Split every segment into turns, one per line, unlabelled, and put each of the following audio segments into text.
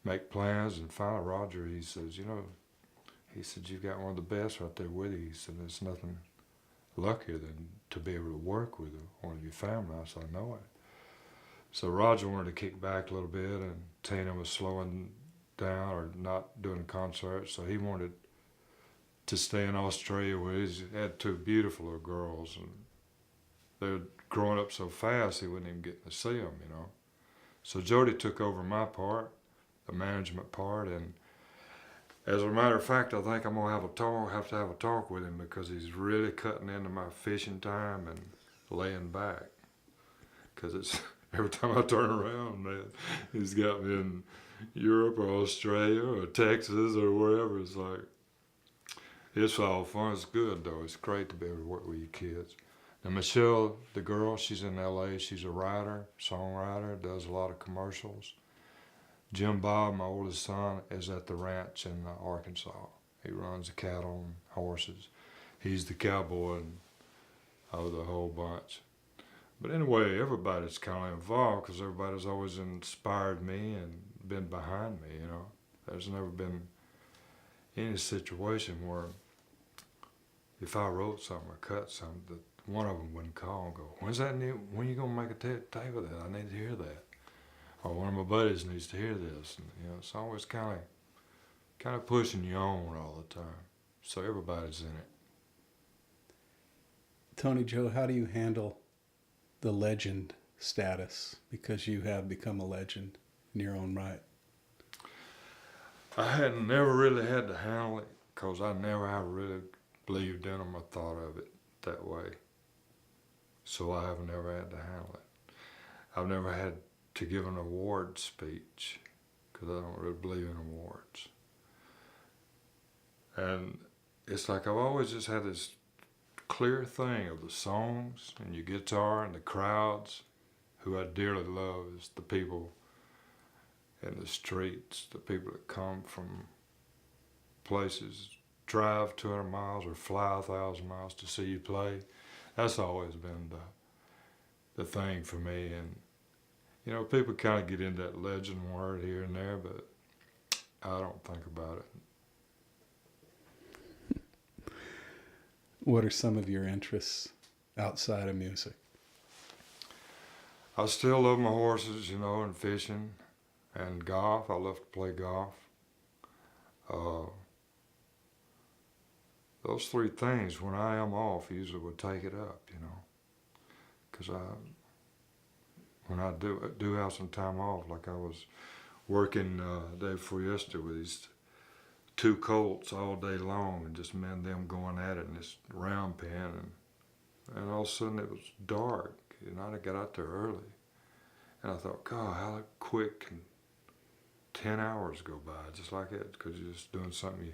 make plans, and finally Roger, he says, he said, you've got one of the best right there with you. He said, there's nothing luckier than to be able to work with one of your family. I said, I know it. So Roger wanted to kick back a little bit, and Tina was slowing down or not doing concerts, so he wanted to stay in Australia where he had two beautiful little girls, and they were growing up so fast he wasn't even getting to see them, So Jody took over my part, the management part, and as a matter of fact, I think I'm gonna have to have a talk with him because he's really cutting into my fishing time and laying back. Because it's every time I turn around, man, he's got me in Europe or Australia or Texas or wherever. It's like, it's all fun. It's good though. It's great to be able to work with your kids. Now Michelle, the girl, she's in LA. She's a writer, songwriter, does a lot of commercials. Jim Bob, my oldest son, is at the ranch in Arkansas. He runs the cattle and horses. He's the cowboy of the whole bunch. But anyway, everybody's kind of involved because everybody's always inspired me and been behind me, There's never been any situation where if I wrote something or cut something, that one of them wouldn't call and go, when's that new? When are you going to make a tape of that? I need to hear that. Or one of my buddies needs to hear this. And, it's always kind of pushing you on all the time. So everybody's in it.
Tony Joe, how do you handle the legend status? Because you have become a legend in your own right.
I hadn't never really had to handle it because I never have really believed in them or thought of it that way. So I have never had to handle it. I've never had to give an award speech because I don't really believe in awards. And it's like I've always just had this clear thing of the songs and your guitar and the crowds. Who I dearly love is the people in the streets, the people that come from places, drive 200 miles or fly 1,000 miles to see you play. That's always been the thing for me. And people kind of get into that legend word here and there, but I don't think about it.
What are some of your interests outside of music?
I still love my horses, and fishing and golf. I love to play golf. Those three things, when I am off, usually would take it up, because when I do have some time off, like I was working the day before yesterday with these two colts all day long and just men them going at it in this round pen, and all of a sudden it was dark, I got out there early, and I thought, God, how quick can 10 hours go by just like that, because you're just doing something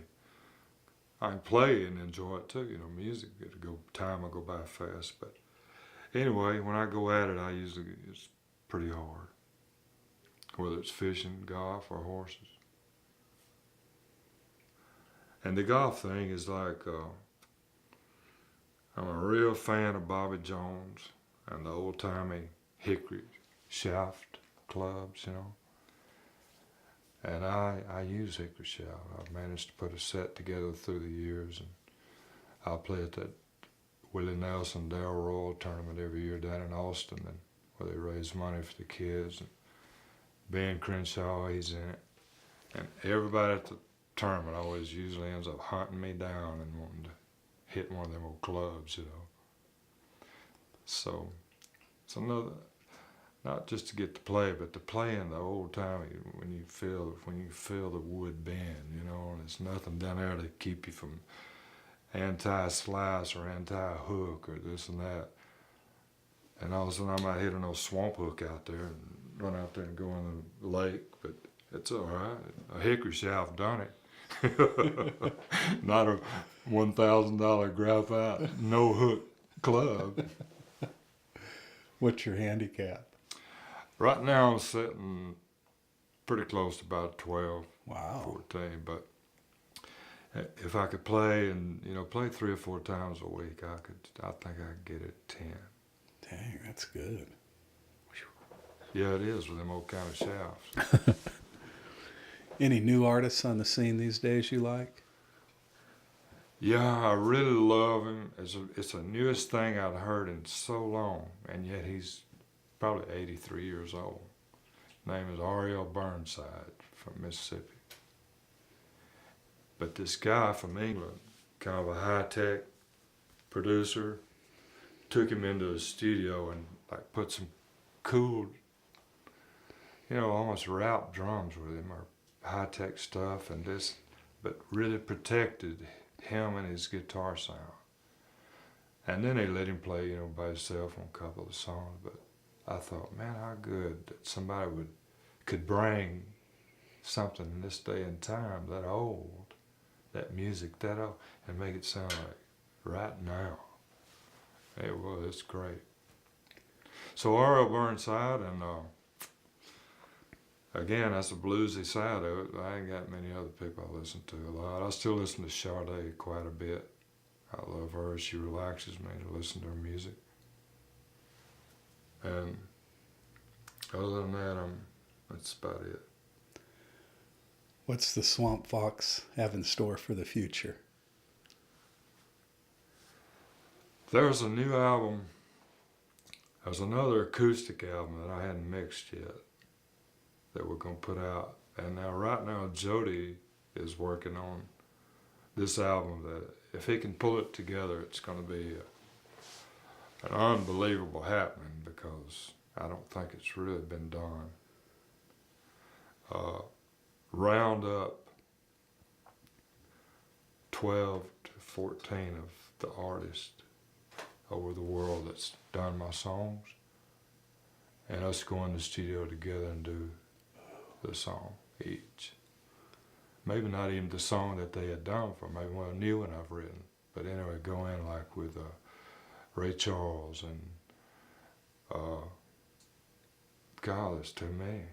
I can play and enjoy it too, music, time will go by fast, but anyway, when I go at it, it's pretty hard, whether it's fishing, golf, or horses. And the golf thing is like, I'm a real fan of Bobby Jones and the old-timey hickory shaft clubs, And I use hickory shaft. I've managed to put a set together through the years, and I'll play at that Willie Nelson Dale Royal tournament every year down in Austin, and where they raise money for the kids. And Ben Crenshaw, he's in it. And everybody at the tournament always usually ends up hunting me down and wanting to hit one of them old clubs, So it's another, not just to get to play, but to play in the old time when you feel the wood bend, and there's nothing down there to keep you from anti-slice or anti-hook or this and that. And all of a sudden I might hit an old swamp hook out there and run out there and go in the lake, but it's all right. A hickory shaft done it. Not a $1,000 graphite no hook club.
What's your handicap?
Right now I'm sitting pretty close to about 12,
Wow.
14, but if I could play and play 3 or 4 times a week, I think I could get it at 10.
Dang, that's good.
Yeah, it is with them old kind of shafts.
Any new artists on the scene these days you like?
Yeah, I really love him. It's the newest thing I'd heard in so long, and yet he's probably 83 years old. His name is R.L. Burnside from Mississippi. But this guy from England, kind of a high-tech producer, took him into the studio and like put some cool, almost rap drums with him or high-tech stuff and this, but really protected him and his guitar sound. And then they let him play, by himself on a couple of songs. But I thought, man, how good that somebody could bring something in this day and time that old, that music that old, and make it sound like right now. It's great. So R.L. Burnside, and again, that's a bluesy side of it. I ain't got many other people I listen to a lot. I still listen to Sade quite a bit. I love her. She relaxes me to listen to her music. And other than that, that's about it.
What's the Swamp Fox have in store for the future?
There's a new album. There's another acoustic album that I hadn't mixed yet that we're going to put out. And right now, Jody is working on this album that if he can pull it together, it's going to be an unbelievable happening because I don't think it's really been done. Round up 12 to 14 of the artists over the world that's done my songs, and us go in the studio together and do the song each. Maybe not even the song that they had done for, maybe one new one I've written. But anyway, go in like with Ray Charles and God, there's too many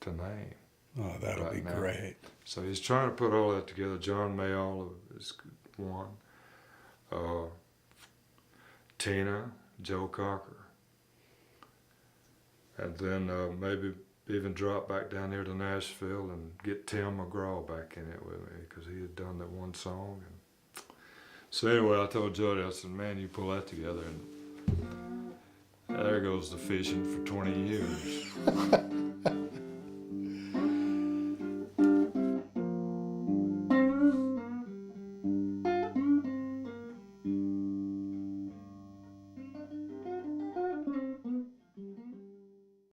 to name.
Oh, that'll
right
be
now.
great.
So he's trying to put all that together. John Mayall is one. Tina, Joe Cocker. And then maybe even drop back down here to Nashville and get Tim McGraw back in it with me because he had done that one song. And so anyway, I told Jody, I said, man, you pull that together. And there goes the fishing for 20 years.